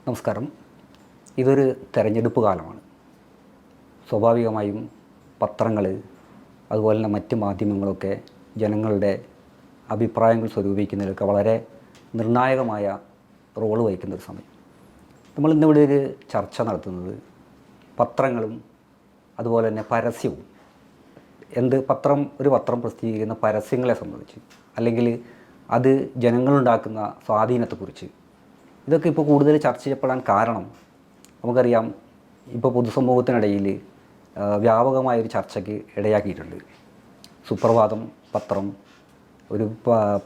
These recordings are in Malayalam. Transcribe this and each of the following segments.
നമസ്കാരം. ഇതൊരു തെരഞ്ഞെടുപ്പ് കാലമാണ്. സ്വാഭാവികമായും പത്രങ്ങൾ അതുപോലെ തന്നെ മറ്റ് മാധ്യമങ്ങളൊക്കെ ജനങ്ങളുടെ അഭിപ്രായങ്ങൾ സ്വരൂപിക്കുന്നതിലൊക്കെ വളരെ നിർണായകമായ റോള് വഹിക്കുന്നൊരു സമയം. നമ്മളിന്നിവിടെ ഒരു ചർച്ച നടത്തുന്നത് പത്രങ്ങളും അതുപോലെ തന്നെ പരസ്യവും, ഒരു പത്രം പ്രസിദ്ധീകരിക്കുന്ന പരസ്യങ്ങളെ സംബന്ധിച്ച്, അല്ലെങ്കിൽ അത് ജനങ്ങളുണ്ടാക്കുന്ന സ്വാധീനത്തെക്കുറിച്ച്. ഇതൊക്കെ ഇപ്പോൾ കൂടുതൽ ചർച്ച ചെയ്യപ്പെടാൻ കാരണം നമുക്കറിയാം, ഇപ്പോൾ പൊതുസമൂഹത്തിനിടയിൽ വ്യാപകമായൊരു ചർച്ചയ്ക്ക് ഇടയാക്കിയിട്ടുണ്ട്. സുപ്രഭാതം പത്രം ഒരു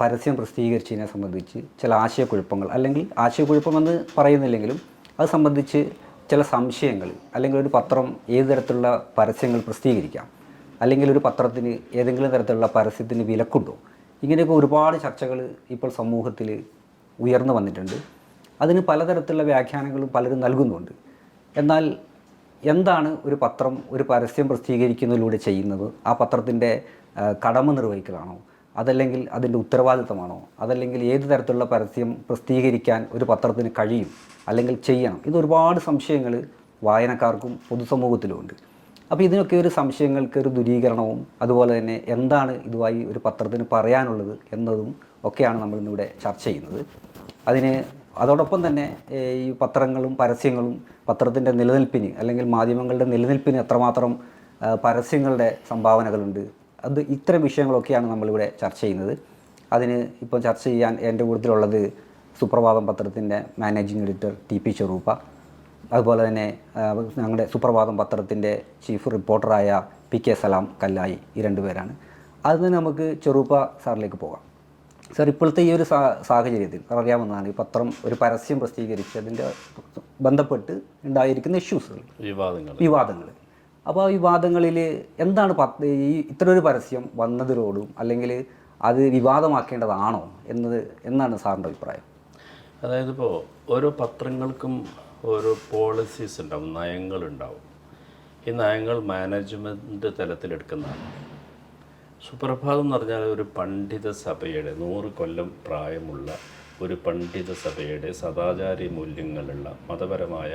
പരസ്യം പ്രസിദ്ധീകരിച്ചതിനെ സംബന്ധിച്ച് ചില ആശയക്കുഴപ്പങ്ങൾ, അല്ലെങ്കിൽ ആശയക്കുഴപ്പമെന്ന് പറയുന്നില്ലെങ്കിലും അത് സംബന്ധിച്ച് ചില സംശയങ്ങൾ, അല്ലെങ്കിൽ ഒരു പത്രം ഏത് തരത്തിലുള്ള പരസ്യങ്ങൾ പ്രസിദ്ധീകരിക്കാം, അല്ലെങ്കിൽ ഒരു പത്രത്തിന് ഏതെങ്കിലും തരത്തിലുള്ള പരസ്യത്തിന് വിലക്കുണ്ടോ, ഇങ്ങനെയൊക്കെ ഒരുപാട് ചർച്ചകൾ ഇപ്പോൾ സമൂഹത്തിൽ ഉയർന്നു വന്നിട്ടുണ്ട്. അതിന് പലതരത്തിലുള്ള വ്യാഖ്യാനങ്ങളും പലരും നൽകുന്നുണ്ട്. എന്നാൽ എന്താണ് ഒരു പത്രം ഒരു പരസ്യം പ്രസിദ്ധീകരിക്കുന്നതിലൂടെ ചെയ്യുന്നത്? ആ പത്രത്തിൻ്റെ കടമ നിർവഹിക്കലാണോ, അതല്ലെങ്കിൽ അതിൻ്റെ ഉത്തരവാദിത്തമാണോ, അതല്ലെങ്കിൽ ഏത് തരത്തിലുള്ള പരസ്യം പ്രസിദ്ധീകരിക്കാൻ ഒരു പത്രത്തിന് കഴിയും അല്ലെങ്കിൽ ചെയ്യണം? ഇതൊരുപാട് സംശയങ്ങൾ വായനക്കാർക്കും പൊതുസമൂഹത്തിലുമുണ്ട്. അപ്പോൾ ഇതിനൊക്കെ ഒരു സംശയങ്ങൾക്ക് ഒരു ദൂരീകരണവും, അതുപോലെ തന്നെ എന്താണ് ഇതുമായി ഒരു പത്രത്തിന് പറയാനുള്ളത് എന്നതും ഒക്കെയാണ് നമ്മളിന്നിവിടെ ചർച്ച ചെയ്യുന്നത്. അതോടൊപ്പം തന്നെ ഈ പത്രങ്ങളും പരസ്യങ്ങളും പത്രത്തിൻ്റെ നിലനിൽപ്പിന്, അല്ലെങ്കിൽ മാധ്യമങ്ങളുടെ നിലനിൽപ്പിന് എത്രമാത്രം പരസ്യങ്ങളുടെ സംഭാവനകളുണ്ട്, ഇത്തരം വിഷയങ്ങളൊക്കെയാണ് നമ്മളിവിടെ ചർച്ച ചെയ്യുന്നത്. അതിന് ഇപ്പോൾ ചർച്ച ചെയ്യാൻ എൻ്റെ കൂട്ടത്തിലുള്ളത് സുപ്രഭാതം പത്രത്തിൻ്റെ മാനേജിംഗ് എഡിറ്റർ TP ചെറൂപ്പ, അതുപോലെ തന്നെ ഞങ്ങളുടെ സുപ്രഭാതം പത്രത്തിൻ്റെ ചീഫ് റിപ്പോർട്ടറായ PK സലാം കല്ലായി, ഈ രണ്ടുപേരാണ്. അതിന് നമുക്ക് ചെറൂപ്പ സാറിലേക്ക് പോകാം. സാർ, ഇപ്പോഴത്തെ ഈ ഒരു സാഹചര്യത്തിൽ അറിയാവുന്നതാണ്, ഈ പത്രം ഒരു പരസ്യം പ്രസിദ്ധീകരിച്ച് അതിൻ്റെ ബന്ധപ്പെട്ട് ഉണ്ടായിരിക്കുന്ന ഇഷ്യൂസുകൾ, വിവാദങ്ങൾ. അപ്പോൾ ആ വിവാദങ്ങളിൽ എന്താണ് ഇത്തരൊരു പരസ്യം വന്നതിനോടും, അല്ലെങ്കിൽ അത് വിവാദമാക്കേണ്ടതാണോ എന്നാണ് സാറിൻ്റെ അഭിപ്രായം? അതായത് ഇപ്പോൾ ഓരോ പത്രങ്ങൾക്കും ഓരോ പോളിസീസ് ഉണ്ടാവും, നയങ്ങളുണ്ടാവും. ഈ നയങ്ങൾ മാനേജ്മെൻറ്റ് തലത്തിലെടുക്കുന്നതാണ്. സുപ്രഭാതം എന്ന് പറഞ്ഞാൽ ഒരു പണ്ഡിത സഭയുടെ 100 കൊല്ലം പ്രായമുള്ള ഒരു പണ്ഡിത സഭയുടെ സദാചാര മൂല്യങ്ങളുള്ള, മതപരമായ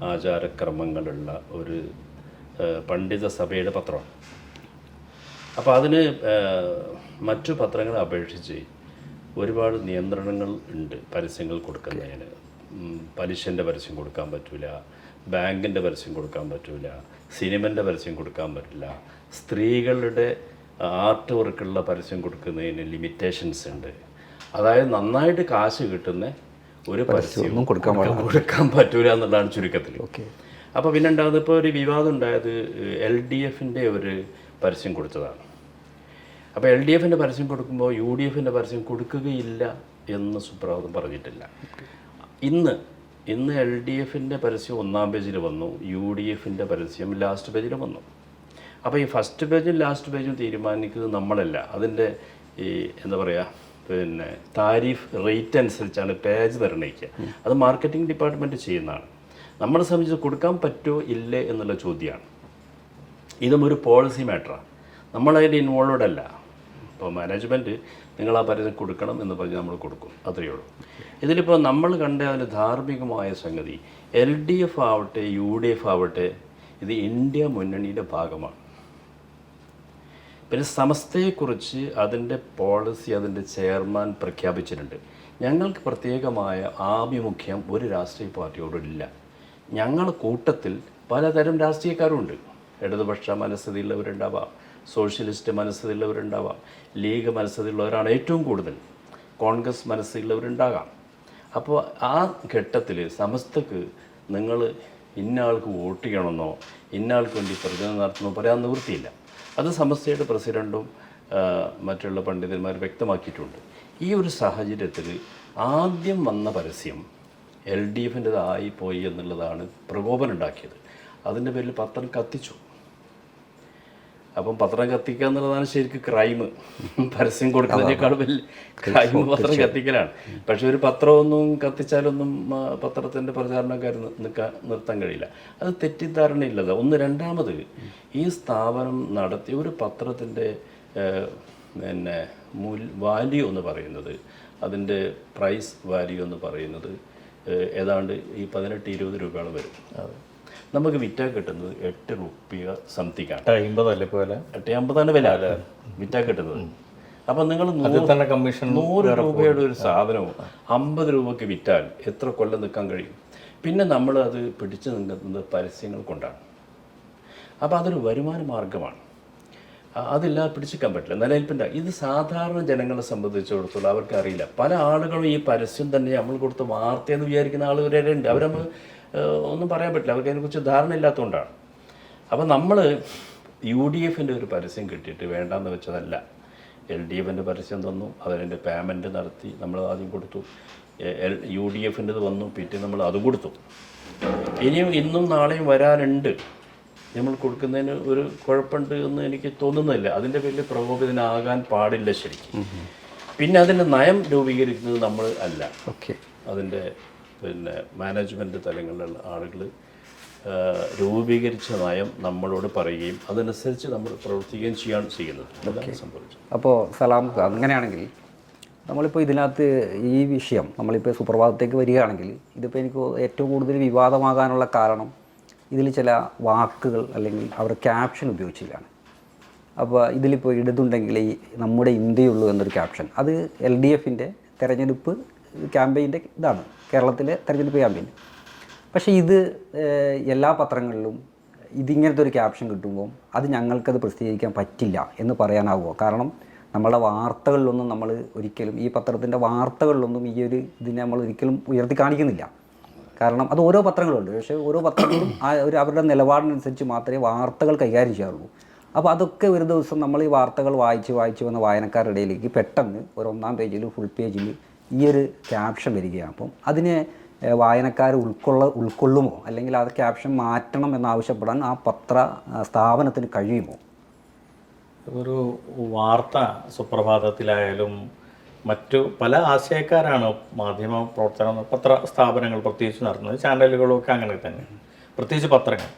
ആചാരക്രമങ്ങളുള്ള ഒരു പണ്ഡിത സഭയുടെ പത്രമാണ്. അപ്പോൾ അതിന് മറ്റു പത്രങ്ങളെ അപേക്ഷിച്ച് ഒരുപാട് നിയന്ത്രണങ്ങൾ ഉണ്ട് പരസ്യങ്ങൾ കൊടുക്കുന്നതിന്. പലിശൻ്റെ പരസ്യം കൊടുക്കാൻ പറ്റില്ല, ബാങ്കിൻ്റെ പരസ്യം കൊടുക്കാൻ പറ്റില്ല, സിനിമൻ്റെ പരസ്യം കൊടുക്കാൻ പറ്റില്ല, സ്ത്രീകളുടെ ആർട്ട് വർക്കുള്ള പരസ്യം കൊടുക്കുന്നതിന് ലിമിറ്റേഷൻസ് ഉണ്ട്. അതായത് നന്നായിട്ട് കാശ് കിട്ടുന്ന ഒരു പരസ്യവും കൊടുക്കാൻ പറ്റൂല എന്നുള്ളതാണ് ചുരുക്കത്തിൽ. അപ്പോൾ പിന്നെ ഉണ്ടാകുന്നത്, ഇപ്പോൾ ഒരു വിവാദം ഉണ്ടായത് LDFൻ്റെ ഒരു പരസ്യം കൊടുത്തതാണ്. അപ്പോൾ LDFൻ്റെ പരസ്യം കൊടുക്കുമ്പോൾ UDFൻ്റെ പരസ്യം കൊടുക്കുകയില്ല എന്ന് സുപ്രഭാതം പറഞ്ഞിട്ടില്ല. ഇന്ന് LDFൻ്റെ പരസ്യം 1-ാം പേജിൽ വന്നു, UDFൻ്റെ പരസ്യം ലാസ്റ്റ് പേജിൽ വന്നു. അപ്പോൾ ഈ ഫസ്റ്റ് പേജും ലാസ്റ്റ് പേജും തീരുമാനിക്കുന്നത് നമ്മളല്ല. അതിൻ്റെ ഈ എന്താ പറയുക, പിന്നെ താരിഫ് റേറ്റ് അനുസരിച്ചാണ് പേജ് നിർണ്ണയിക്കുക. അത് മാർക്കറ്റിംഗ് ഡിപ്പാർട്ട്മെൻറ്റ് ചെയ്യുന്നതാണ്. നമ്മളെ സംബന്ധിച്ച് കൊടുക്കാൻ പറ്റുമോ ഇല്ലേ എന്നുള്ള ചോദ്യമാണ്. ഇതും ഒരു പോളിസി മാറ്ററാണ്. നമ്മളതിൽ ഇൻവോൾവഡ് അല്ല. ഇപ്പോൾ മാനേജ്മെൻറ്റ് നിങ്ങൾ ആ പരസ്യം കൊടുക്കണം എന്ന് പറഞ്ഞ് നമ്മൾ കൊടുക്കും, അത്രയേ ഉള്ളൂ. ഇതിലിപ്പോൾ നമ്മൾ കണ്ട അതിന് ധാർമ്മികമായ സംഗതി, LDF ആവട്ടെ UDF ആവട്ടെ, ഇത് ഇന്ത്യ മുന്നണിയുടെ ഭാഗമാണ്. പിന്നെ സമസ്തയെക്കുറിച്ച് അതിൻ്റെ പോളിസി അതിൻ്റെ ചെയർമാൻ പ്രഖ്യാപിച്ചിട്ടുണ്ട്. ഞങ്ങൾക്ക് പ്രത്യേകമായ ആഭിമുഖ്യം ഒരു രാഷ്ട്രീയ പാർട്ടിയോടില്ല. ഞങ്ങളുടെ കൂട്ടത്തിൽ പലതരം രാഷ്ട്രീയക്കാരുണ്ട്. ഇടതുപക്ഷ മനസ്ഥിതിയുള്ളവരുണ്ടാവാം, സോഷ്യലിസ്റ്റ് മനസ്ഥിതിയുള്ളവരുണ്ടാവാം, ലീഗ് മനസ്ഥിതിയുള്ളവരാണ് ഏറ്റവും കൂടുതൽ, കോൺഗ്രസ് മനസ്ഥിതിയുള്ളവരുണ്ടാകാം. അപ്പോൾ ആ ഘട്ടത്തിൽ സമസ്തക്ക് നിങ്ങൾ ഇന്നയാൾക്ക് വോട്ട് ചെയ്യണമെന്നോ ഇന്നയാൾക്ക് വേണ്ടി പ്രചരണം നടത്തണമെന്നോ പറയാൻ നിവൃത്തിയില്ല. അത് സമസ്തയുടെ പ്രസിഡൻറ്റും മറ്റുള്ള പണ്ഡിതന്മാർ വ്യക്തമാക്കിയിട്ടുണ്ട്. ഈ ഒരു സാഹചര്യത്തിൽ ആദ്യം വന്ന പരസ്യം LDFൻ്റെതായി പോയി എന്നുള്ളതാണ് പ്രകോപനം ഉണ്ടാക്കിയത്. അതിൻ്റെ പേരിൽ പത്രം കത്തിച്ചു. അപ്പം പത്രം കത്തിക്കുക എന്നുള്ളതാണ് ശരിക്കും ക്രൈം. പരസ്യം കൊടുക്കുന്നതിനേക്കാൾ വലിയ ക്രൈം പത്രം കത്തിക്കലാണ്. പക്ഷെ ഒരു പത്രമൊന്നും കത്തിച്ചാലൊന്നും പത്രത്തിൻ്റെ പ്രചാരണക്കാർ നിർത്താൻ കഴിയില്ല. അത് തെറ്റിദ്ധാരണയില്ലത് ഒന്ന്. രണ്ടാമത്, ഈ സ്ഥാപനം നടത്തിയ ഒരു പത്രത്തിൻ്റെ വാല്യൂ എന്ന് പറയുന്നത്, അതിൻ്റെ പ്രൈസ് വാല്യൂ എന്ന് പറയുന്നത് ഏതാണ്ട് ഈ 18-20 രൂപയോളം വരും. നമുക്ക് വിറ്റാൻ കിട്ടുന്നത് 8 രൂപ സംതിങ് ആണ്. 50 അല്ലേ പോലെ 8.50 വില വിറ്റാൻ കിട്ടുന്നത്. അപ്പം നിങ്ങൾ 100 രൂപയുടെ ഒരു സാധനവും 50 രൂപയ്ക്ക് വിറ്റാൽ എത്ര കൊല്ലം നിൽക്കാൻ കഴിയും? പിന്നെ നമ്മൾ അത് പിടിച്ചു നിൽക്കുന്നത് പരസ്യങ്ങൾ കൊണ്ടാണ്. അപ്പോൾ അതൊരു വരുമാന മാർഗമാണ്. അതില്ലാതെ പിടിച്ചിക്കാൻ പറ്റില്ല, നിലനിൽപ്പിൻ്റെ. ഇത് സാധാരണ ജനങ്ങളെ സംബന്ധിച്ചിടത്തോളം അവർക്ക് അറിയില്ല. പല ആളുകളും ഈ പരസ്യം തന്നെ നമ്മൾ കൊടുത്ത വാർത്തയെന്ന് വിചാരിക്കുന്ന ആളുകൾ വരെ ഉണ്ട്. അവരമ്മ ഒന്നും പറയാൻ പറ്റില്ല, അവർക്ക് അതിനെക്കുറിച്ച് ധാരണ ഇല്ലാത്തതുകൊണ്ടാണ്. അപ്പം നമ്മൾ UDF ഒരു പരസ്യം കിട്ടിയിട്ട് വേണ്ടാന്ന് വെച്ചതല്ല. LDF പരസ്യം തന്നു, അതിൻ്റെ പേയ്മെൻറ്റ് നടത്തി, നമ്മൾ ആദ്യം കൊടുത്തു. UDF വന്നു, പിറ്റേ നമ്മൾ അതും കൊടുത്തു. ഇനിയും ഇന്നും നാളെയും വരാനുണ്ട്. നമ്മൾ കൊടുക്കുന്നതിന് ഒരു കുഴപ്പമുണ്ട് എന്ന് എനിക്ക് തോന്നുന്നില്ല. അതിൻ്റെ പേരിൽ പ്രകോപിതനാകാൻ പാടില്ല ശരിക്കും. പിന്നെ അതിൻ്റെ നയം രൂപീകരിക്കുന്നത് നമ്മൾ അല്ല. അതിൻ്റെ പിന്നെ മാനേജ്മെൻറ്റ് തലങ്ങളിലുള്ള ആളുകൾ രൂപീകരിച്ച നയം നമ്മളോട് പറയുകയും അതനുസരിച്ച് നമ്മൾ പ്രവർത്തിക്കുകയും ചെയ്യാണ് ചെയ്യുന്നത്. അതാണ് സംഭവിച്ചത്. അപ്പോൾ സലാം, അങ്ങനെയാണെങ്കിൽ നമ്മളിപ്പോൾ ഇതിനകത്ത് ഈ വിഷയം നമ്മളിപ്പോൾ സുപ്രഭാതത്തേക്ക് വരികയാണെങ്കിൽ ഇതിപ്പോൾ എനിക്ക് ഏറ്റവും കൂടുതൽ വിവാദമാകാനുള്ള കാരണം ഇതിൽ ചില വാക്കുകൾ അല്ലെങ്കിൽ അവർ ക്യാപ്ഷൻ ഉപയോഗിച്ചില്ലാണ്. അപ്പോൾ ഇതിലിപ്പോൾ ഇടതുണ്ടെങ്കിൽ ഈ നമ്മുടെ ഇന്ത്യയുള്ളൂ എന്നൊരു ക്യാപ്ഷൻ, അത് LDF തെരഞ്ഞെടുപ്പ് ക്യാമ്പയിൻ്റെ ഇതാണ്, കേരളത്തിലെ തെരഞ്ഞെടുപ്പ് ക്യാമ്പയിൻ. പക്ഷേ ഇത് എല്ലാ പത്രങ്ങളിലും ഇതിങ്ങനത്തെ ഒരു ക്യാപ്ഷൻ കിട്ടുമ്പോൾ അത് ഞങ്ങൾക്കത് പ്രസിദ്ധീകരിക്കാൻ പറ്റില്ല എന്ന് പറയാനാവുമോ? കാരണം നമ്മളുടെ വാർത്തകളിലൊന്നും നമ്മൾ ഒരിക്കലും ഈ പത്രത്തിൻ്റെ വാർത്തകളിലൊന്നും ഈ ഒരു ഇതിനെ നമ്മൾ ഒരിക്കലും ഉയർത്തി കാണിക്കുന്നില്ല. കാരണം അത് ഓരോ പത്രങ്ങളുണ്ട്, പക്ഷേ ഓരോ പത്രങ്ങളും അവരുടെ നിലപാടിനനുസരിച്ച് മാത്രമേ വാർത്തകൾ കൈകാര്യം ചെയ്യാറുള്ളൂ. അപ്പോൾ അതൊക്കെ ഒരു ദിവസം നമ്മൾ ഈ വാർത്തകൾ വായിച്ച് വന്ന വായനക്കാരുടെ ഇടയിലേക്ക് പെട്ടെന്ന് ഒരു 1-ാം പേജിൽ ഫുൾ പേജിൽ ഈ ഒരു ക്യാപ്ഷൻ വരികയാണ്. അപ്പം അതിനെ വായനക്കാർ ഉൾക്കൊള്ളുമോ, അല്ലെങ്കിൽ അത് ക്യാപ്ഷൻ മാറ്റണം എന്നാവശ്യപ്പെടാൻ ആ പത്ര സ്ഥാപനത്തിന് കഴിയുമോ? ഒരു വാർത്ത സുപ്രഭാതത്തിലായാലും മറ്റു പല ആശയക്കാരാണ് മാധ്യമ പ്രവർത്തനം, പത്ര സ്ഥാപനങ്ങൾ പ്രത്യേകിച്ച് നടത്തുന്നത്, ചാനലുകളൊക്കെ അങ്ങനെ തന്നെ, പ്രത്യേകിച്ച് പത്രങ്ങൾ.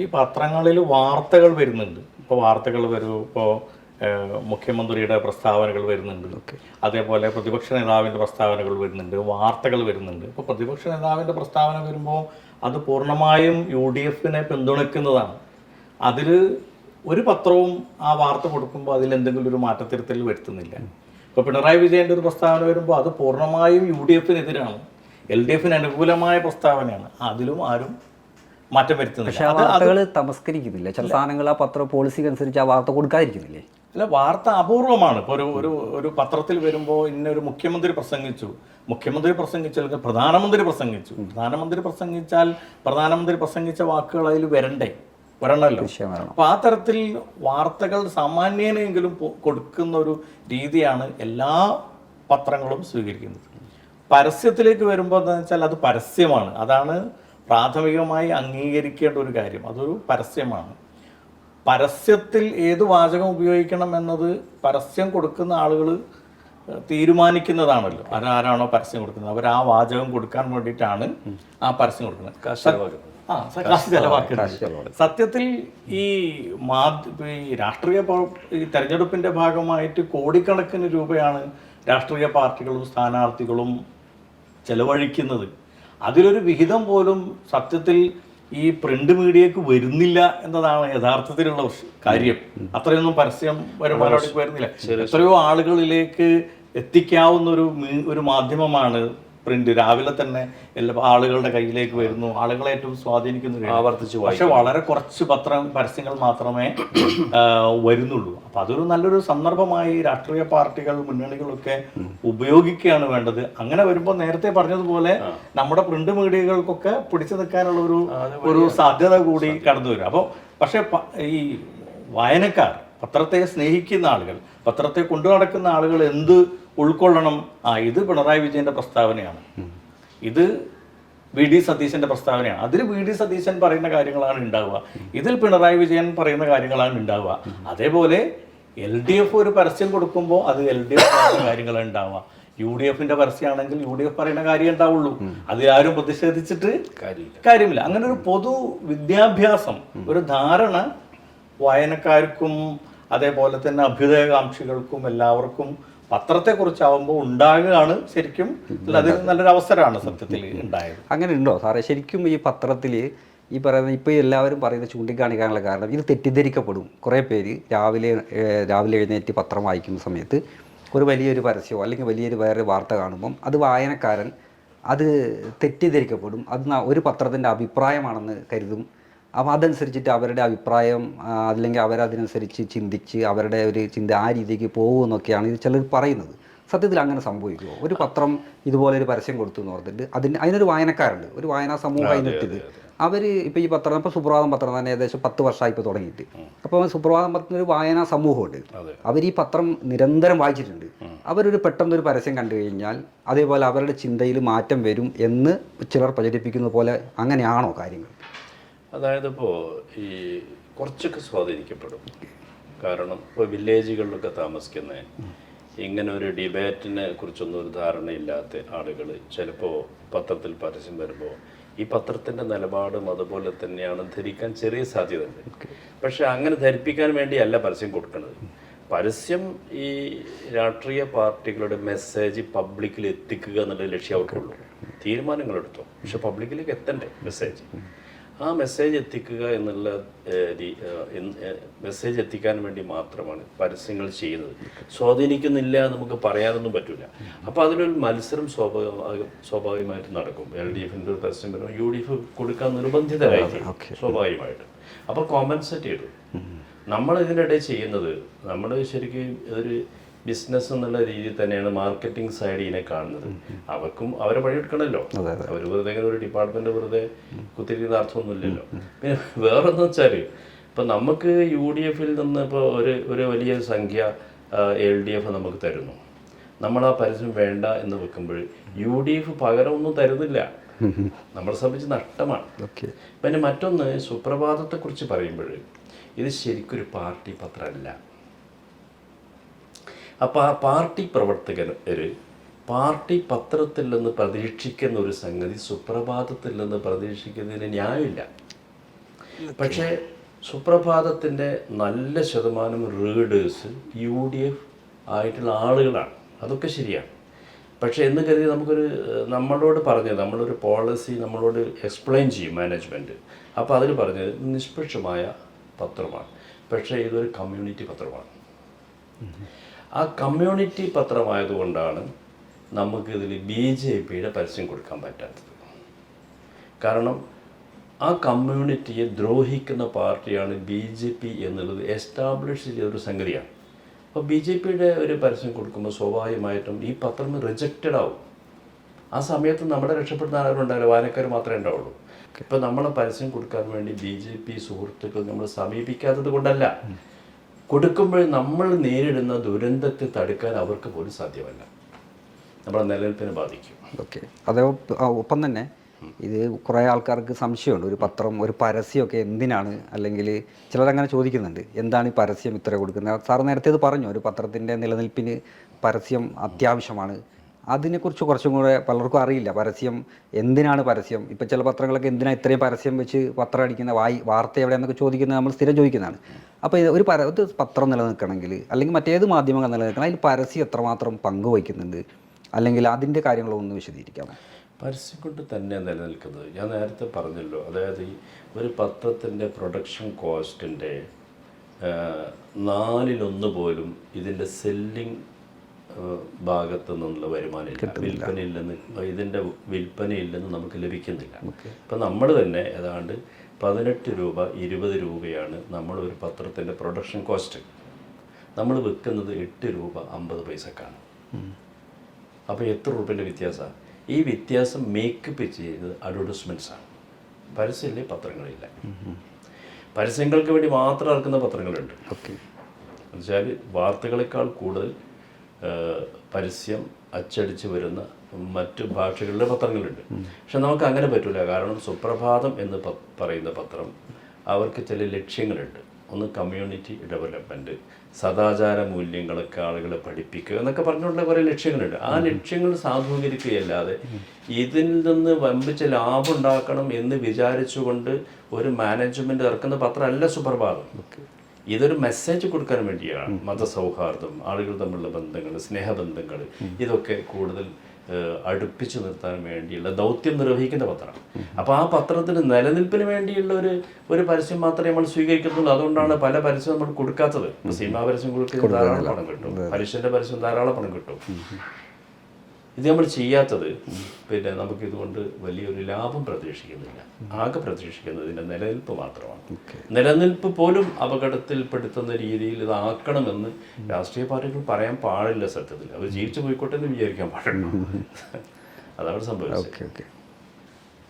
ഈ പത്രങ്ങളിൽ വാർത്തകൾ വരുന്നുണ്ട്. ഇപ്പോൾ വാർത്തകൾ വരും, ഇപ്പോൾ മുഖ്യമന്ത്രിയുടെ പ്രസ്താവനകൾ വരുന്നുണ്ട്, അതേപോലെ പ്രതിപക്ഷ നേതാവിൻ്റെ പ്രസ്താവനകൾ വരുന്നുണ്ട്, വാർത്തകൾ വരുന്നുണ്ട്. ഇപ്പോൾ പ്രതിപക്ഷ നേതാവിൻ്റെ പ്രസ്താവന വരുമ്പോൾ അത് പൂർണ്ണമായും UDF പിന്തുണയ്ക്കുന്നതാണ്. അതിൽ ഒരു പത്രവും ആ വാർത്ത കൊടുക്കുമ്പോൾ അതിലെന്തെങ്കിലും ഒരു മാറ്റത്തിരുത്തൽ വരുത്തുന്നില്ല. ഇപ്പോൾ പിണറായി വിജയൻ്റെ ഒരു പ്രസ്താവന വരുമ്പോൾ അത് പൂർണ്ണമായും UDF LDF അനുകൂലമായ പ്രസ്താവനയാണ്. അതിലും ആരും മാറ്റം വരുത്തുന്നില്ല. പക്ഷേ ആ വാർത്തകൾ തമസ്കരിക്കുന്നില്ല, ചില സാധനങ്ങൾ ആ പത്ര പോളിസിക്ക് അനുസരിച്ച് ആ വാർത്ത കൊടുക്കാതിരിക്കുന്നില്ലേ? അല്ല, വാർത്ത അപൂർവമാണ്. ഇപ്പോൾ ഒരു പത്രത്തിൽ വരുമ്പോൾ ഇന്നൊരു മുഖ്യമന്ത്രി പ്രസംഗിച്ചു, അല്ലെങ്കിൽ പ്രധാനമന്ത്രി പ്രസംഗിച്ചാൽ പ്രധാനമന്ത്രി പ്രസംഗിച്ച വാക്കുകൾ അതിൽ വരണമല്ലോ. അപ്പോൾ ആ തരത്തിൽ വാർത്തകൾ സാമാന്യനെങ്കിലും കൊടുക്കുന്ന ഒരു രീതിയാണ് എല്ലാ പത്രങ്ങളും സ്വീകരിക്കുന്നത്. പരസ്യത്തിലേക്ക് വരുമ്പോൾ എന്താണെന്ന് വെച്ചാൽ അത് പരസ്യമാണ്, അതാണ് പ്രാഥമികമായി അംഗീകരിക്കേണ്ട ഒരു കാര്യം. അതൊരു പരസ്യമാണ്. പരസ്യത്തിൽ ഏത് വാചകം ഉപയോഗിക്കണം എന്നത് പരസ്യം കൊടുക്കുന്ന ആളുകൾ തീരുമാനിക്കുന്നതാണല്ലോ. ആരാണോ പരസ്യം കൊടുക്കുന്നത് അവർ ആ വാചകം കൊടുക്കാൻ വേണ്ടിയിട്ടാണ് ആ പരസ്യം കൊടുക്കുന്നത്, കാശ് ചെലവാക്കുന്നത്. സത്യത്തിൽ ഈ രാഷ്ട്രീയ തെരഞ്ഞെടുപ്പിൻ്റെ ഭാഗമായിട്ട് കോടിക്കണക്കിന് രൂപയാണ് രാഷ്ട്രീയ പാർട്ടികളും സ്ഥാനാർത്ഥികളും ചെലവഴിക്കുന്നത്. അതിലൊരു വിഹിതം പോലും സത്യത്തിൽ ഈ പ്രിന്റ് മീഡിയക്ക് വരുന്നില്ല എന്നതാണ് യഥാർത്ഥത്തിലുള്ള കാര്യം. അത്രയൊന്നും പരസ്യം വരുമാനോടേക്ക് വരുന്നില്ല. എത്രയോ ആളുകളിലേക്ക് എത്തിക്കാവുന്ന ഒരു മാധ്യമമാണ് പ്രിന്റ്. രാവിലെ തന്നെ എല്ലാ ആളുകളുടെ കയ്യിലേക്ക് വരുന്നു, ആളുകളെ ഏറ്റവും സ്വാധീനിക്കുന്നു. പക്ഷെ വളരെ കുറച്ച് പരസ്യങ്ങൾ മാത്രമേ വരുന്നുള്ളൂ. അപ്പൊ അതൊരു നല്ലൊരു സന്ദർഭമായി രാഷ്ട്രീയ പാർട്ടികൾ, മുന്നണികളൊക്കെ ഉപയോഗിക്കുകയാണ് വേണ്ടത്. അങ്ങനെ വരുമ്പോൾ നേരത്തെ പറഞ്ഞതുപോലെ നമ്മുടെ പ്രിന്റ് മീഡിയകൾക്കൊക്കെ പിടിച്ചു നിൽക്കാനുള്ള ഒരു സാധ്യത കൂടി കടന്നു വരും. അപ്പോൾ പക്ഷെ ഈ വായനക്കാർ, പത്രത്തെ സ്നേഹിക്കുന്ന ആളുകൾ, പത്രത്തെ കൊണ്ടു നടക്കുന്ന ആളുകൾ എന്ത് ഉൾക്കൊള്ളണം? ഇത് പിണറായി വിജയന്റെ പ്രസ്താവനയാണ്, ഇത് VD സതീശന്റെ പ്രസ്താവനയാണ്. അതിൽ VD സതീശൻ പറയുന്ന കാര്യങ്ങളാണ് ഉണ്ടാവുക, ഇതിൽ പിണറായി വിജയൻ പറയുന്ന കാര്യങ്ങളാണ് ഉണ്ടാവുക. അതേപോലെ LDF ഒരു പരസ്യം കൊടുക്കുമ്പോൾ അത് LDF പറയുന്ന കാര്യങ്ങളാണ് ഉണ്ടാവുക. UDF പരസ്യമാണെങ്കിൽ UDF പറയുന്ന കാര്യം ഉണ്ടാവുള്ളൂ. അതിലാരും പ്രതിഷേധിച്ചിട്ട് കാര്യമില്ല. അങ്ങനെ ഒരു പൊതു വിദ്യാഭ്യാസം, ഒരു ധാരണ വായനക്കാർക്കും അതേപോലെ തന്നെ അഭ്യുദയകാംക്ഷികൾക്കും എല്ലാവർക്കും പത്രത്തെക്കുറിച്ചാവുമ്പോൾ ഉണ്ടാകുകയാണ് ശരിക്കും അത് നല്ലൊരു അവസരമാണ് സത്യത്തിൽ ഉണ്ടായത്. അങ്ങനെ ഉണ്ടോ സാറേ? ശരിക്കും ഈ പത്രത്തിൽ ഈ പറയുന്ന ഇപ്പോൾ എല്ലാവരും പറയുന്നത് ചൂണ്ടിക്കാണിക്കാനുള്ള കാരണം ഇത് തെറ്റിദ്ധരിക്കപ്പെടും. കുറേ പേര് രാവിലെ എഴുന്നേറ്റ് പത്രം വായിക്കുന്ന സമയത്ത് ഒരു വലിയൊരു പരസ്യമോ അല്ലെങ്കിൽ വലിയൊരു വേറെ വാർത്ത കാണുമ്പം അത് വായനക്കാരൻ അത് തെറ്റിദ്ധരിക്കപ്പെടും. അത് ഒരു പത്രത്തിൻ്റെ അഭിപ്രായമാണെന്ന് കരുതും. അപ്പോൾ അതനുസരിച്ചിട്ട് അവരുടെ അഭിപ്രായം അല്ലെങ്കിൽ അവരതിനനുസരിച്ച് ചിന്തിച്ച് അവരുടെ ഒരു ചിന്ത ആ രീതിക്ക് പോകുമെന്നൊക്കെയാണ് ഇത് ചിലർ പറയുന്നത്. സത്യത്തിൽ അങ്ങനെ സംഭവിക്കുമോ? ഒരു പത്രം ഇതുപോലെ ഒരു പരസ്യം കൊടുത്തു എന്ന് പറഞ്ഞിട്ട് അതിനൊരു വായനക്കാരുണ്ട്, ഒരു വായനാ സമൂഹം അതിനെത്തിയത്. അവർ ഇപ്പോൾ ഈ പത്രം, ഇപ്പോൾ സുപ്രഭാതം പത്രം തന്നെ ഏകദേശം 10 വർഷമായി ഇപ്പോൾ തുടങ്ങിയിട്ട്. അപ്പോൾ സുപ്രഭാതം പത്രത്തിന് ഒരു വായനാ സമൂഹമുണ്ട്. അവർ ഈ പത്രം നിരന്തരം വായിച്ചിട്ടുണ്ട്. അവരൊരു പെട്ടെന്നൊരു പരസ്യം കണ്ടു കഴിഞ്ഞാൽ അതേപോലെ അവരുടെ ചിന്തയിൽ മാറ്റം വരും എന്ന് ചിലർ പ്രചരിപ്പിക്കുന്നത് പോലെ അങ്ങനെയാണോ കാര്യങ്ങൾ? അതായത് ഇപ്പോൾ ഈ കുറച്ചൊക്കെ സ്വാധീനിക്കപ്പെടും. കാരണം ഇപ്പോൾ വില്ലേജുകളിലൊക്കെ താമസിക്കുന്ന ഇങ്ങനെ ഒരു ഡിബേറ്റിനെ കുറിച്ചൊന്നും ഒരു ധാരണയില്ലാത്ത ആളുകൾ ചിലപ്പോൾ പത്രത്തിൽ പരസ്യം വരുമ്പോൾ ഈ പത്രത്തിൻ്റെ നിലപാടും അതുപോലെ തന്നെയാണ് ധരിക്കാൻ ചെറിയ സാധ്യതയുണ്ട്. പക്ഷെ അങ്ങനെ ധരിപ്പിക്കാൻ വേണ്ടിയല്ല പരസ്യം കൊടുക്കുന്നത്. പരസ്യം ഈ രാഷ്ട്രീയ പാർട്ടികളുടെ മെസ്സേജ് പബ്ലിക്കിൽ എത്തിക്കുക എന്നുള്ള ലക്ഷ്യം അവർക്കുള്ളൂ. തീരുമാനങ്ങളെടുത്തോ, പക്ഷെ പബ്ലിക്കിലേക്ക് എത്തണ്ടേ മെസ്സേജ്. ആ മെസ്സേജ് എത്തിക്കുക എന്നുള്ള മെസ്സേജ് എത്തിക്കാൻ വേണ്ടി മാത്രമാണ് പരസ്യങ്ങൾ ചെയ്യുന്നത്. സ്വാധീനിക്കുന്നില്ല നമുക്ക് പറയാനൊന്നും പറ്റില്ല. അപ്പോൾ അതിലൊരു മത്സരം സ്വാഭാവികമായിട്ട് നടക്കും. LDFിൻ്റെ ഒരു പരസ്യം വരുമ്പോൾ UDF കൊടുക്കാൻ നിർബന്ധിതരായിരിക്കും സ്വാഭാവികമായിട്ട്. അപ്പോൾ കോമ്പൻസേറ്റ് ചെയ്തു. നമ്മൾ ഇതിനിടെ ചെയ്യുന്നത്, നമ്മൾ ശരിക്കും ഒരു ബിസിനസ് എന്നുള്ള രീതിയിൽ തന്നെയാണ് മാർക്കറ്റിംഗ് സൈഡ് ഇതിനെ കാണുന്നത്. അവർക്കും അവരെ പണിയെടുക്കണമല്ലോ. അവർ വെറുതെ ഇങ്ങനെ ഒരു ഡിപ്പാർട്ട്മെന്റ് വെറുതെ കുത്തിരിക്കുന്ന അർത്ഥമൊന്നുമില്ലല്ലോ. പിന്നെ വേറെന്ന് വെച്ചാൽ ഇപ്പം നമുക്ക് UDFിൽ നിന്ന് ഇപ്പോൾ ഒരു വലിയ സംഖ്യ LDF നമുക്ക് തരുന്നു. നമ്മൾ ആ പരസ്യം വേണ്ട എന്ന് വെക്കുമ്പോൾ UDF പകരം ഒന്നും തരുന്നില്ല. നമ്മളെ സംബന്ധിച്ച് നഷ്ടമാണ്. പിന്നെ മറ്റൊന്ന്, സുപ്രഭാതത്തെക്കുറിച്ച് പറയുമ്പോൾ ഇത് ശരിക്കൊരു പാർട്ടി പത്രമല്ല. അപ്പോൾ ആ പാർട്ടി പ്രവർത്തകർ പാർട്ടി പത്രത്തിൽ നിന്ന് പ്രതീക്ഷിക്കുന്ന ഒരു സംഗതി സുപ്രഭാതത്തിൽ നിന്ന് പ്രതീക്ഷിക്കുന്നതിന് ന്യായമില്ല. പക്ഷേ സുപ്രഭാതത്തിൻ്റെ നല്ല ശതമാനം റീഡേഴ്സ് UDF ആയിട്ടുള്ള ആളുകളാണ്. അതൊക്കെ ശരിയാണ്. പക്ഷേ എന്ന് കരുതി നമ്മളോട് പറഞ്ഞത്, നമ്മളൊരു പോളിസി നമ്മളോട് എക്സ്പ്ലെയിൻ ചെയ്യും മാനേജ്മെൻറ്റ്. അപ്പോൾ അതിൽ പറഞ്ഞത് നിഷ്പക്ഷമായ പത്രമാണ്, പക്ഷേ ഇതൊരു കമ്മ്യൂണിറ്റി പത്രമാണ്. ആ കമ്മ്യൂണിറ്റി പത്രമായതുകൊണ്ടാണ് നമുക്കിതിൽ BJPയുടെ പരസ്യം കൊടുക്കാൻ പറ്റാത്തത്. കാരണം ആ കമ്മ്യൂണിറ്റിയെ ദ്രോഹിക്കുന്ന പാർട്ടിയാണ് BJP എന്നുള്ളത് എസ്റ്റാബ്ലിഷ് ചെയ്തൊരു സംഗതിയാണ്. അപ്പോൾ BJPയുടെ ഒരു പരസ്യം കൊടുക്കുമ്പോൾ സ്വാഭാവികമായിട്ടും ഈ പത്രം റിജക്റ്റഡ് ആവും. ആ സമയത്ത് നമ്മളെ രക്ഷപ്പെടുന്ന ആരും ഉണ്ടാവില്ല, വായനക്കാർ മാത്രമേ ഉണ്ടാവുള്ളൂ. ഇപ്പോൾ നമ്മളെ പരസ്യം കൊടുക്കാൻ വേണ്ടി BJP സുഹൃത്തുക്കൾ നമ്മൾ സമീപിക്കാത്തത് കൊണ്ടല്ല, കൊടുക്കുമ്പോൾ നമ്മൾ നേരിടുന്ന ദുരന്തത്തെ തടുക്കാൻ അവർക്ക് പോലും സാധ്യമല്ല. നമ്മളെ നിലനിൽപ്പിനെ ബാധിക്കും. അതേ ഒപ്പം തന്നെ ഇത് കുറേ ആൾക്കാർക്ക് സംശയമുണ്ട്, ഒരു പത്രം ഒരു പരസ്യമൊക്കെ എന്തിനാണ്, അല്ലെങ്കിൽ ചിലരങ്ങനെ ചോദിക്കുന്നുണ്ട്, എന്താണ് ഈ പരസ്യം ഇത്ര കൊടുക്കുന്നത്? സാർ നേരത്തെ ഇത് പറഞ്ഞു, ഒരു പത്രത്തിൻ്റെ നിലനിൽപ്പിന് പരസ്യം അത്യാവശ്യമാണ്. അതിനെക്കുറിച്ച് കുറച്ചും കൂടെ പലർക്കും അറിയില്ല. പരസ്യം എന്തിനാണ് പരസ്യം? ഇപ്പോൾ ചില പത്രങ്ങളൊക്കെ എന്തിനാണ് ഇത്രയും പരസ്യം വെച്ച് പത്രം അടിക്കുന്ന, വാർത്ത എവിടെയെന്നൊക്കെ ചോദിക്കുന്നത് നമ്മൾ സ്ഥിരം ചോദിക്കുന്നതാണ്. അപ്പോൾ ഒരു പത്രം നിലനിൽക്കണമെങ്കിൽ അല്ലെങ്കിൽ മറ്റേത് മാധ്യമങ്ങൾ നിലനിൽക്കണം, അതിൽ പരസ്യം എത്രമാത്രം പങ്കുവയ്ക്കുന്നുണ്ട്, അല്ലെങ്കിൽ അതിൻ്റെ കാര്യങ്ങളൊന്ന് വിശദീകരിക്കാമോ? പരസ്യം കൊണ്ട് തന്നെ നിലനിൽക്കുന്നത് ഞാൻ നേരത്തെ പറഞ്ഞല്ലോ. അതായത് ഈ ഒരു പത്രത്തിൻ്റെ പ്രൊഡക്ഷൻ കോസ്റ്റിൻ്റെ 1/4 പോലും ഇതിൻ്റെ സെല്ലിംഗ് ഭാഗത്തു നിന്നുള്ള വരുമാനമില്ല, വിൽപ്പനയിൽ നിന്ന് നമുക്ക് ലഭിക്കുന്നില്ല. ഇപ്പം നമ്മൾ തന്നെ ഏതാണ്ട് 18 രൂപ 20 രൂപയാണ് നമ്മളൊരു പത്രത്തിൻ്റെ പ്രൊഡക്ഷൻ കോസ്റ്റ്. നമ്മൾ വിൽക്കുന്നത് 8 രൂപ 50 പൈസക്കാണ്. അപ്പോൾ എത്ര രൂപേൻ്റെ വ്യത്യാസമാണ്? ഈ വ്യത്യാസം മേക്കപ്പ് ചെയ്യുന്നത് അഡ്വർടൈസ്മെൻറ്റ്സാണ്. പരസ്യമില്ലേ പത്രങ്ങളില്ല. പരസ്യങ്ങൾക്ക് വേണ്ടി മാത്രം ഇറക്കുന്ന പത്രങ്ങളുണ്ട്. എന്നുവെച്ചാൽ വാർത്തകളെക്കാൾ കൂടുതൽ പരസ്യം അച്ചടിച്ച് വരുന്ന മറ്റു ഭാഷകളിലെ പത്രങ്ങളുണ്ട്. പക്ഷെ നമുക്ക് അങ്ങനെ പറ്റില്ല. കാരണം സുപ്രഭാതം എന്ന് പറയുന്ന പത്രം അവർക്ക് ചില ലക്ഷ്യങ്ങളുണ്ട്. ഒന്ന് കമ്മ്യൂണിറ്റി ഡെവലപ്മെൻറ്റ്, സദാചാര മൂല്യങ്ങളൊക്കെ ആളുകളെ പഠിപ്പിക്കുക എന്നൊക്കെ പറഞ്ഞുള്ള കുറേ ലക്ഷ്യങ്ങളുണ്ട്. ആ ലക്ഷ്യങ്ങൾ സാധൂകരിക്കുകയല്ലാതെ ഇതിൽ നിന്ന് വമ്പിച്ച ലാഭം ഉണ്ടാക്കണം എന്ന് വിചാരിച്ചുകൊണ്ട് ഒരു മാനേജ്മെൻറ്റ് ഇറക്കുന്ന പത്രമല്ല സുപ്രഭാതം. ഇതൊരു മെസ്സേജ് കൊടുക്കാൻ വേണ്ടിയാണ്. മതസൗഹാർദ്ദം, ആളുകൾ തമ്മിലുള്ള ബന്ധങ്ങൾ, സ്നേഹബന്ധങ്ങൾ, ഇതൊക്കെ കൂടുതൽ അടുപ്പിച്ചു നിർത്താൻ വേണ്ടിയുള്ള ദൗത്യം നിർവഹിക്കുന്ന പത്രമാണ്. അപ്പോൾ ആ പത്രത്തിന് നിലനിൽപ്പിന് വേണ്ടിയുള്ള ഒരു പരസ്യം മാത്രമേ നമ്മൾ സ്വീകരിക്കുന്നുള്ളൂ. അതുകൊണ്ടാണ് പല പരസ്യം നമ്മൾ കൊടുക്കാത്തത്. സിനിമാ പരസ്യം കൊടുക്കുന്ന ധാരാളം പണം കിട്ടും, പലിശൻ്റെ പരസ്യം ധാരാളം പണം കിട്ടും. ഇത് നമ്മൾ ചെയ്യാത്തത് പിന്നെ നമുക്ക് ഇതുകൊണ്ട് വലിയൊരു ലാഭം പ്രതീക്ഷിക്കുന്നില്ല. ആകെ പ്രതീക്ഷിക്കുന്നത് ഇതിൻ്റെ നിലനിൽപ്പ് മാത്രമാണ്. നിലനിൽപ്പ് പോലും അപകടത്തിൽപ്പെടുത്തുന്ന രീതിയിൽ ഇതാക്കണമെന്ന് രാഷ്ട്രീയ പാർട്ടികൾ പറയാൻ പാടില്ല. സത്യത്തിൽ അവർ ജീവിച്ചു പോയിക്കോട്ടെ എന്ന് വിചാരിക്കാൻ പാടില്ല. അതാണ് സംഭവിച്ചത്. Okay okay.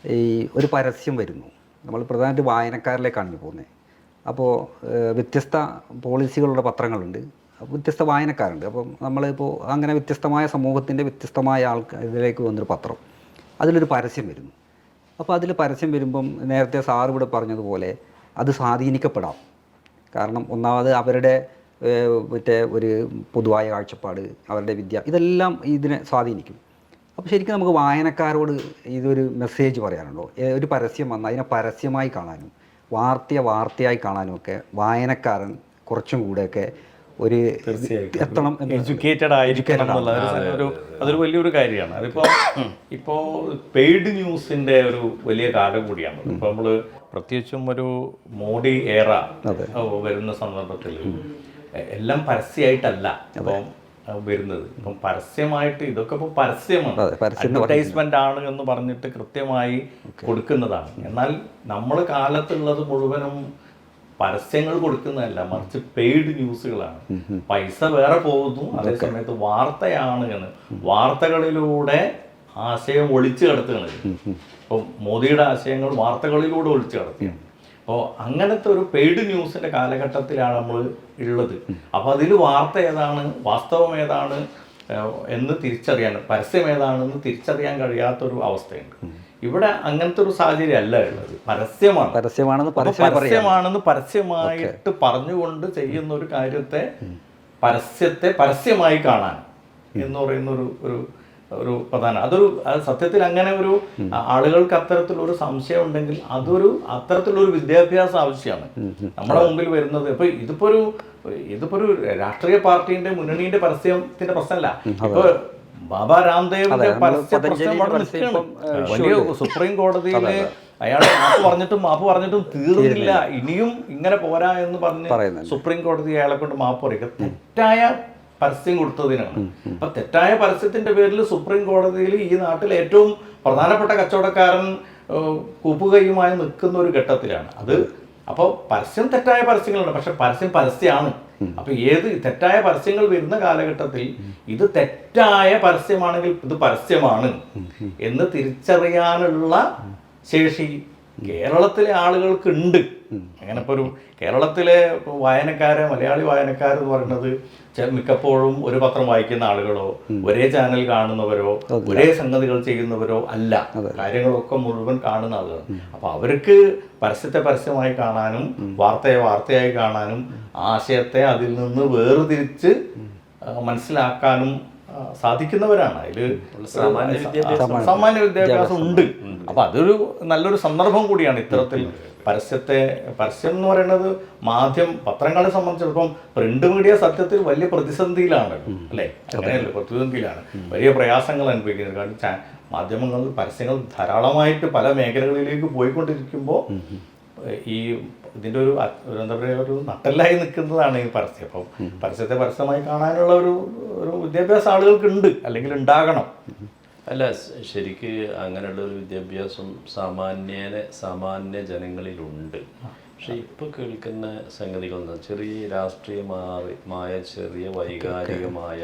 ഈ ഒരു പരസ്യം വരുന്നു, നമ്മൾ പ്രധാനമായിട്ട് വായനക്കാരിലേക്കാണ് പോകുന്നത്. അപ്പോൾ വ്യത്യസ്ത പോളിസികളുള്ള പത്രങ്ങളുണ്ട്, വ്യത്യസ്ത വായനക്കാരുണ്ട്. അപ്പം നമ്മളിപ്പോൾ അങ്ങനെ വ്യത്യസ്തമായ സമൂഹത്തിൻ്റെ വ്യത്യസ്തമായ ഇതിലേക്ക് വന്നൊരു പത്രം, അതിലൊരു പരസ്യം വരുന്നു. അപ്പോൾ അതിൽ പരസ്യം വരുമ്പം നേരത്തെ സാർ ഇവിടെ പറഞ്ഞതുപോലെ അത് സ്വാധീനിക്കപ്പെടാം. കാരണം ഒന്നാമത് അവരുടെ മറ്റേ ഒരു പൊതുവായ കാഴ്ചപ്പാട്, അവരുടെ ഇതെല്ലാം ഇതിനെ സ്വാധീനിക്കും. അപ്പോൾ ശരിക്കും നമുക്ക് വായനക്കാരോട് ഇതൊരു മെസ്സേജ് പറയാനുണ്ടോ? ഒരു പരസ്യം വന്നാൽ അതിനെ പരസ്യമായി കാണാനും വാർത്തയായി കാണാനും ഒക്കെ വായനക്കാരൻ കുറച്ചും കൂടെയൊക്കെ ഒരു എത്തണം, എഡ്യൂക്കേറ്റഡ് ആയിരിക്കണം എന്നുള്ള അതൊരു വലിയൊരു കാര്യമാണ്. ഇപ്പോൾ പെയ്ഡ് ന്യൂസിൻ്റെ ഒരു വലിയ കാലം കൂടിയാണ്. ഇപ്പോൾ നമ്മൾ പ്രത്യേകിച്ചും ഒരു മോഡി എറ വരുന്ന സന്ദർഭത്തിൽ എല്ലാം പരസ്യമായിട്ടല്ല ഇപ്പം വരുന്നത്. ഇപ്പം പരസ്യമായിട്ട് ഇതൊക്കെ ഇപ്പോൾ പരസ്യമാണ്, അഡ്വർടൈസ്മെന്റ് ആണ് എന്ന് പറഞ്ഞിട്ട് കൃത്യമായി കൊടുക്കുന്നതാണ്. എന്നാൽ നമ്മൾ കാലത്തുള്ളത് മുഴുവനും പരസ്യങ്ങൾ കൊടുക്കുന്നതല്ല, മറിച്ച് പെയ്ഡ് ന്യൂസുകളാണ്. പൈസ വേറെ പോകുന്നു, അതേസമയത്ത് വാർത്തയാണ് എന്ന് വാർത്തകളിലൂടെ ആശയം ഒളിച്ചു കിടത്തുകയാണ്. ഇപ്പോൾ മോദിയുടെ ആശയങ്ങൾ വാർത്തകളിലൂടെ ഒളിച്ചു കിടത്തുകയാണ്. അപ്പോൾ അങ്ങനത്തെ ഒരു പെയ്ഡ് ന്യൂസിൻ്റെ കാലഘട്ടത്തിലാണ് നമ്മൾ ഉള്ളത്. അപ്പോൾ അതിൽ വാർത്ത ഏതാണ്, വാസ്തവം ഏതാണ് എന്ന് തിരിച്ചറിയാൻ, പരസ്യം ഏതാണെന്ന് തിരിച്ചറിയാൻ കഴിയാത്തൊരു അവസ്ഥയുണ്ട്. ഇവിടെ അങ്ങനത്തെ ഒരു സാഹചര്യം അല്ല ഉള്ളത്. പരസ്യമാണെന്ന് പരസ്യമായിട്ട് പറഞ്ഞുകൊണ്ട് ചെയ്യുന്ന ഒരു കാര്യത്തെ പരസ്യമായി കാണാൻ എന്ന് പറയുന്ന ഒരു പ്രധാന സത്യത്തിൽ അങ്ങനെ ഒരു ആളുകൾക്ക് അത്തരത്തിലൊരു സംശയം ഉണ്ടെങ്കിൽ അത്തരത്തിലൊരു വിദ്യാഭ്യാസം ആവശ്യമാണ്. നമ്മുടെ മുമ്പിൽ വരുന്നത് ഇതിപ്പോ ഒരു രാഷ്ട്രീയ പാർട്ടിന്റെ മുന്നണിയുടെ പരസ്യത്തിന്റെ പ്രശ്നമല്ല. ഇപ്പൊ ബാബാ രാംദേവിന്റെ പരസ്യ പ്രശ്നം വലിയ സുപ്രീം കോടതിയില് അയാൾ മാപ്പ് പറഞ്ഞിട്ടും തീർന്നില്ല. ഇനിയും ഇങ്ങനെ പോരാ എന്ന് പറഞ്ഞ് സുപ്രീം കോടതി അയാളെ കൊണ്ട് മാപ്പ് പറയുക തെറ്റായ പരസ്യം കൊടുത്തതിനാണ്. അപ്പൊ തെറ്റായ പരസ്യത്തിന്റെ പേരിൽ സുപ്രീം കോടതിയിൽ ഈ നാട്ടിൽ ഏറ്റവും പ്രധാനപ്പെട്ട കച്ചവടക്കാരൻ കൂപ്പുകയുമായി നിൽക്കുന്ന ഒരു ഘട്ടത്തിലാണ് അത്. അപ്പോൾ പരസ്യം തെറ്റായ പരസ്യങ്ങളുണ്ട്, പക്ഷെ പരസ്യമാണ്. അപ്പൊ തെറ്റായ പരസ്യങ്ങൾ വരുന്ന കാലഘട്ടത്തിൽ ഇത് തെറ്റായ പരസ്യമാണെങ്കിൽ ഇത് പരസ്യമാണ് എന്ന് തിരിച്ചറിയാനുള്ള ശേഷി കേരളത്തിലെ ആളുകൾക്ക് ഉണ്ട്. അങ്ങനെ ഇപ്പോൾ കേരളത്തിലെ മലയാളി വായനക്കാരെന്ന് പറയുന്നത് മിക്കപ്പോഴും ഒരു പത്രം വായിക്കുന്ന ആളുകളോ ഒരേ ചാനൽ കാണുന്നവരോ ഒരേ സംഗതികൾ ചെയ്യുന്നവരോ അല്ല. കാര്യങ്ങളൊക്കെ മുഴുവൻ കാണുന്ന ആളുകൾ. അപ്പൊ അവർക്ക് പരസ്യമായി കാണാനും വാർത്തയായി കാണാനും ആശയത്തെ അതിൽ നിന്ന് വേർതിരിച്ച് മനസ്സിലാക്കാനും സാധിക്കുന്നവരാണ്. അതിൽ സാമാന്യ വിദ്യാഭ്യാസം ഉണ്ട്. അപ്പൊ അതൊരു നല്ലൊരു സന്ദർഭം കൂടിയാണ് ഇത്തരത്തിൽ പരസ്യം എന്ന് പറയുന്നത് പത്രങ്ങളെ സംബന്ധിച്ചിടത്തോളം പ്രിന്റ് മീഡിയ സത്യത്തിൽ വലിയ പ്രതിസന്ധിയിലാണ് അല്ലേ? അങ്ങനെയല്ലേ, പ്രതിസന്ധിയിലാണ്, വലിയ പ്രയാസങ്ങൾ അനുഭവിക്കുന്നത്. കാരണം പരസ്യങ്ങൾ ധാരാളമായിട്ട് പല മേഖലകളിലേക്ക് പോയിക്കൊണ്ടിരിക്കുമ്പോൾ ഈ ഇതിൻ്റെ എന്താ പറയുക, ഒരു നട്ടെല്ലായി നിൽക്കുന്നതാണ് ഈ പരസ്യം. അപ്പം പരസ്യത്തെ പരസ്യമായി കാണാനുള്ള ഒരു വിദ്യാഭ്യാസം ആളുകൾക്കുണ്ട്, അല്ലെങ്കിൽ ഉണ്ടാകണം. അല്ല, ശരിക്ക് അങ്ങനെയുള്ളൊരു വിദ്യാഭ്യാസം സാമാന്യ ജനങ്ങളിലുണ്ട്. പക്ഷെ ഇപ്പോൾ കേൾക്കുന്ന സംഗതികൾ ചെറിയ രാഷ്ട്രീയമായ ചെറിയ വൈകാരികമായ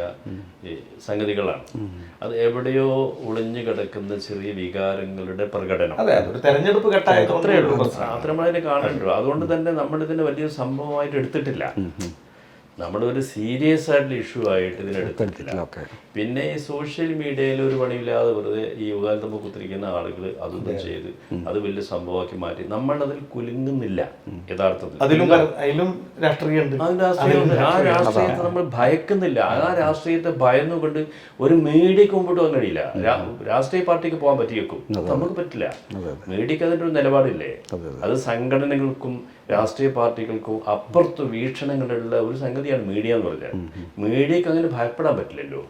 സംഗതികളാണ്. അത് എവിടെയോ ഒളിഞ്ഞു കിടക്കുന്ന ചെറിയ വികാരങ്ങളുടെ പ്രകടനം. ഒരു തെരഞ്ഞെടുപ്പ് അത്രേ നമ്മളതിനെ കാണുന്നുള്ളൂ. അതുകൊണ്ട് തന്നെ നമ്മളിതിനെ വലിയ സംഭവമായിട്ട് എടുത്തിട്ടില്ല. നമ്മളൊരു സീരിയസ് ആയിട്ടുള്ള ഇഷ്യൂ ആയിട്ട് ഇതിനെടുത്തിട്ടില്ല. ഓക്കെ. പിന്നെ ഈ സോഷ്യൽ മീഡിയയിൽ ഒരു പണിയില്ലാതെ വെറുതെ ഈ യുഗാന്തം കുത്തിരിക്കുന്ന ആളുകൾ അതൊന്നും ചെയ്ത് അത് വലിയ സംഭവമാക്കി മാറ്റി നമ്മളതിൽ കുലുങ്ങുന്നില്ല. യഥാർത്ഥത്തിൽ അതിലും രാഷ്ട്രീയമുണ്ട്. ആ രാഷ്ട്രീയത്തെ നമ്മൾ ഭയക്കുന്നില്ല. ആ രാഷ്ട്രീയത്തെ ഭയന്നുകൊണ്ട് ഒരു മീഡിയക്ക് മുമ്പോട്ട് പോകാൻ കഴിയില്ല. രാഷ്ട്രീയ പാർട്ടിക്ക് പോകാൻ പറ്റിയേക്കും, നമുക്ക് പറ്റില്ല. മീഡിയക്ക് അതിൻ്റെ ഒരു നിലപാടില്ലേ? അത് സംഘടനകൾക്കും രാഷ്ട്രീയ പാർട്ടികൾക്കും അപ്പുറത്ത് വീക്ഷണങ്ങളുള്ള ഒരു സംഗതിയാണ് മീഡിയ എന്ന് പറഞ്ഞാൽ. മീഡിയക്ക് അങ്ങനെ ഭയപ്പെടാൻ പറ്റില്ലല്ലോ.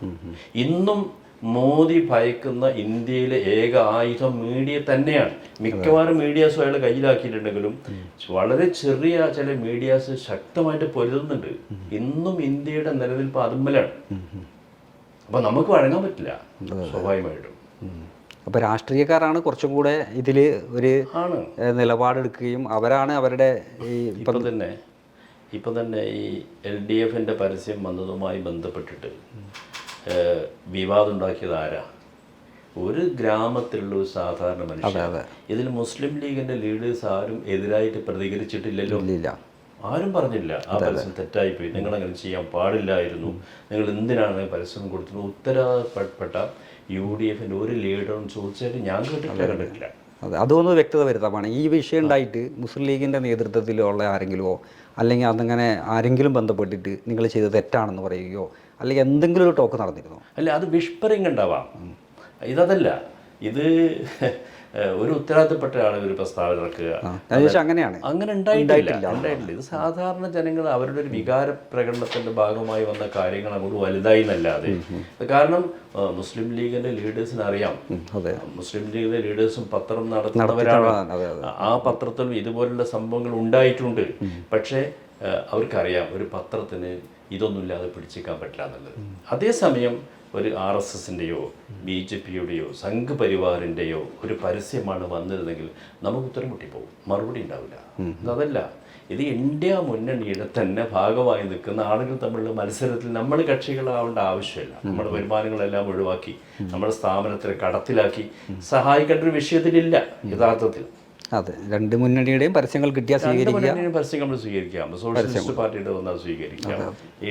ഇന്നും മോദി ഭയക്കുന്ന ഇന്ത്യയിലെ ഏക ആയുധം മീഡിയ തന്നെയാണ്. മിക്കവാറും മീഡിയാസും അയാൾ കയ്യിലാക്കിയിട്ടുണ്ടെങ്കിലും വളരെ ചെറിയ ചില മീഡിയാസ് ശക്തമായിട്ട് പൊരുതുന്നുണ്ട്. ഇന്നും ഇന്ത്യയുടെ നിലനിൽപ്പ് അതുമ്മലാണ്. അപ്പം നമുക്ക് വഴങ്ങാൻ പറ്റില്ല സ്വാഭാവികമായിട്ടും. അപ്പോൾ രാഷ്ട്രീയക്കാരാണ് കുറച്ചും കൂടെ ഇതിൽ ഒരു നിലപാടെടുക്കുകയും അവരാണ് അവരുടെ ഈ ഇപ്പം തന്നെ ഈ LDFൻ്റെ പരസ്യം വന്നതുമായി ബന്ധപ്പെട്ടിട്ട് വിവാദം ഉണ്ടാക്കിയത് ആരാ? ഒരു ഗ്രാമത്തിലുള്ള ഒരു സാധാരണ മനുഷ്യൻ. ഇതിൽ മുസ്ലിം ലീഗിൻ്റെ ലീഡേഴ്സ് ആരും എതിരായിട്ട് പ്രതികരിച്ചിട്ടില്ലല്ലോ. ആരും പറഞ്ഞില്ല ആ പരസ്യം തെറ്റായിപ്പോയി, നിങ്ങളങ്ങനെ ചെയ്യാൻ പാടില്ലായിരുന്നു, നിങ്ങൾ എന്തിനാണ് പരസ്യം കൊടുത്തത്. ഉത്തരവാദപ്പെട്ട UDFൻ്റെ ഒരു ലീഡറും ചോദിച്ചായിട്ട് ഞാൻ കണ്ടിട്ടില്ല. അതെ, അതൊന്ന് വ്യക്തത വരുത്താമാണ്. ഈ വിഷയം ഉണ്ടായിട്ട് മുസ്ലിം ലീഗിൻ്റെ നേതൃത്വത്തിലുള്ള ആരെങ്കിലുമോ അല്ലെങ്കിൽ അതങ്ങനെ ആരെങ്കിലും ബന്ധപ്പെട്ടിട്ട് നിങ്ങൾ ചെയ്തത് തെറ്റാണെന്ന് പറയുകയോ അല്ലെങ്കിൽ എന്തെങ്കിലും ഒരു ടോക്ക് നടന്നിരുന്നോ? അല്ല, അത് വിഷ്പറിങ് ഉണ്ടാവാം. ഇതല്ല, ഇത് ഒരു ഉത്തരവാദിത്തപ്പെട്ട ആളുകൾ ഒരു പ്രസ്താവന ഇറക്കുക, അങ്ങനെയാണ്. അങ്ങനെ ഉണ്ടായിട്ടില്ല. ഇത് സാധാരണ ജനങ്ങൾ അവരുടെ ഒരു വികാര പ്രകടനത്തിന്റെ ഭാഗമായി വന്ന കാര്യങ്ങൾ അങ്ങോട്ട് വലുതായി എന്നല്ലാതെ. കാരണം മുസ്ലിം ലീഗിന്റെ ലീഡേഴ്സിന് അറിയാം, മുസ്ലിം ലീഗിന്റെ ലീഡേഴ്സും പത്രം നടത്തുന്നവരാണ്. ആ പത്രത്തിലും ഇതുപോലുള്ള സംഭവങ്ങൾ ഉണ്ടായിട്ടുണ്ട്. പക്ഷേ അവർക്കറിയാം ഒരു പത്രത്തിന് ഇതൊന്നുമില്ലാതെ പിടിച്ചേക്കാൻ പറ്റില്ല എന്നുള്ളത്. അതേസമയം ഒരു RSSൻ്റെയോ BJPയുടെയോ സംഘപരിവാറിൻ്റെയോ ഒരു പരസ്യമാണ് വന്നിരുന്നെങ്കിൽ നമുക്ക് ഉത്തരം മുട്ടിപ്പോകും, മറുപടി ഉണ്ടാവില്ല. അതല്ല, ഇത് ഇന്ത്യ മുന്നണിയുടെ തന്നെ ഭാഗമായി നിൽക്കുന്ന ആളുകൾ തമ്മിലുള്ള മത്സരത്തിൽ നമ്മൾ കക്ഷികളാവേണ്ട ആവശ്യമില്ല. നമ്മുടെ വരുമാനങ്ങളെല്ലാം ഒഴിവാക്കി നമ്മുടെ സ്ഥാപനത്തെ കടത്തിലാക്കി സഹായിക്കേണ്ട ഒരു വിഷയത്തിലില്ല യഥാർത്ഥത്തിൽ. അതെ, രണ്ട് മുന്നണിയുടെയും പരസ്യങ്ങൾ കിട്ടിയാൽ പരസ്യം നമ്മൾ സ്വീകരിക്കാം. സോഷ്യലിസ്റ്റ് പാർട്ടിയുടെ വന്നാൽ സ്വീകരിക്കാം.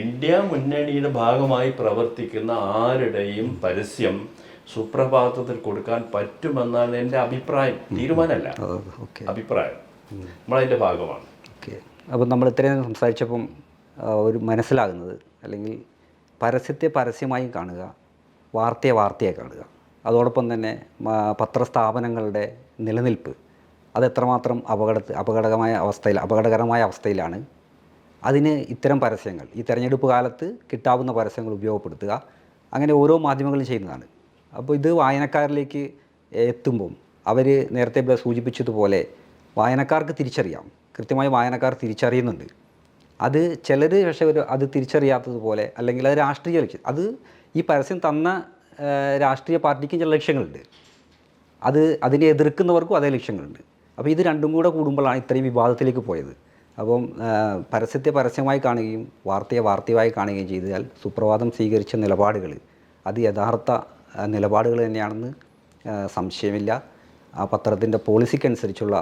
ഇന്ത്യ മുന്നണിയുടെ ഭാഗമായി പ്രവർത്തിക്കുന്ന ആരുടെയും പരസ്യം സുപ്രഭാതത്തിൽ കൊടുക്കാൻ പറ്റുമെന്നാണ് എൻ്റെ അഭിപ്രായം. തീരുമാനമല്ല, അഭിപ്രായം. നമ്മളതിൻ്റെ ഭാഗമാണ്. ഓക്കെ. അപ്പം നമ്മൾ ഇത്രയും സംസാരിച്ചപ്പം ഒരു മനസ്സിലാകുന്നത്, അല്ലെങ്കിൽ പരസ്യത്തെ പരസ്യമായി കാണുക, വാർത്തയെ വാർത്തയായി കാണുക, അതോടൊപ്പം തന്നെ പത്രസ്ഥാപനങ്ങളുടെ നിലനിൽപ്പ് അത് എത്രമാത്രം അപകടകരമായ അവസ്ഥയിലാണ്. അതിന് ഇത്തരം പരസ്യങ്ങൾ ഈ തെരഞ്ഞെടുപ്പ് കാലത്ത് കിട്ടാവുന്ന പരസ്യങ്ങൾ ഉപയോഗപ്പെടുത്തുക, അങ്ങനെ ഓരോ മാധ്യമങ്ങളും ചെയ്യുന്നതാണ്. അപ്പോൾ ഇത് വായനക്കാരിലേക്ക് എത്തുമ്പം അവർ നേരത്തെ സൂചിപ്പിച്ചതുപോലെ വായനക്കാർക്ക് തിരിച്ചറിയാം, കൃത്യമായി വായനക്കാർ തിരിച്ചറിയുന്നുണ്ട്. അത് ചിലർ പക്ഷേ അത് തിരിച്ചറിയാത്തതുപോലെ, അല്ലെങ്കിൽ അത് രാഷ്ട്രീയ ലക്ഷ്യം, അത് ഈ പരസ്യം തന്ന രാഷ്ട്രീയ പാർട്ടിക്കും ചില ലക്ഷ്യങ്ങളുണ്ട്, അതിനെ എതിർക്കുന്നവർക്കും അതേ ലക്ഷ്യങ്ങളുണ്ട്. അപ്പോൾ ഇത് രണ്ടും കൂടെ കൂടുമ്പോഴാണ് ഇത്രയും വിവാദത്തിലേക്ക് പോയത്. അപ്പം പരസ്യത്തെ പരസ്യമായി കാണുകയും വാർത്തയെ വാർത്തയായി കാണുകയും ചെയ്താൽ സുപ്രഭാതം സ്വീകരിച്ച നിലപാടുകൾ അത് യഥാർത്ഥ നിലപാടുകൾ തന്നെയാണെന്ന് സംശയമില്ല. ആ പത്രത്തിൻ്റെ പോളിസിക്കനുസരിച്ചുള്ള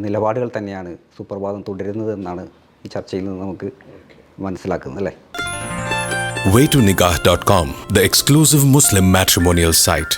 നിലപാടുകൾ തന്നെയാണ് സുപ്രഭാതം തുടരുന്നത് എന്നാണ് ഈ ചർച്ചയിൽ നിന്ന് നമുക്ക് മനസ്സിലാക്കുന്നത്, അല്ലേ? waytonikah.com, the exclusive Muslim matrimonial site.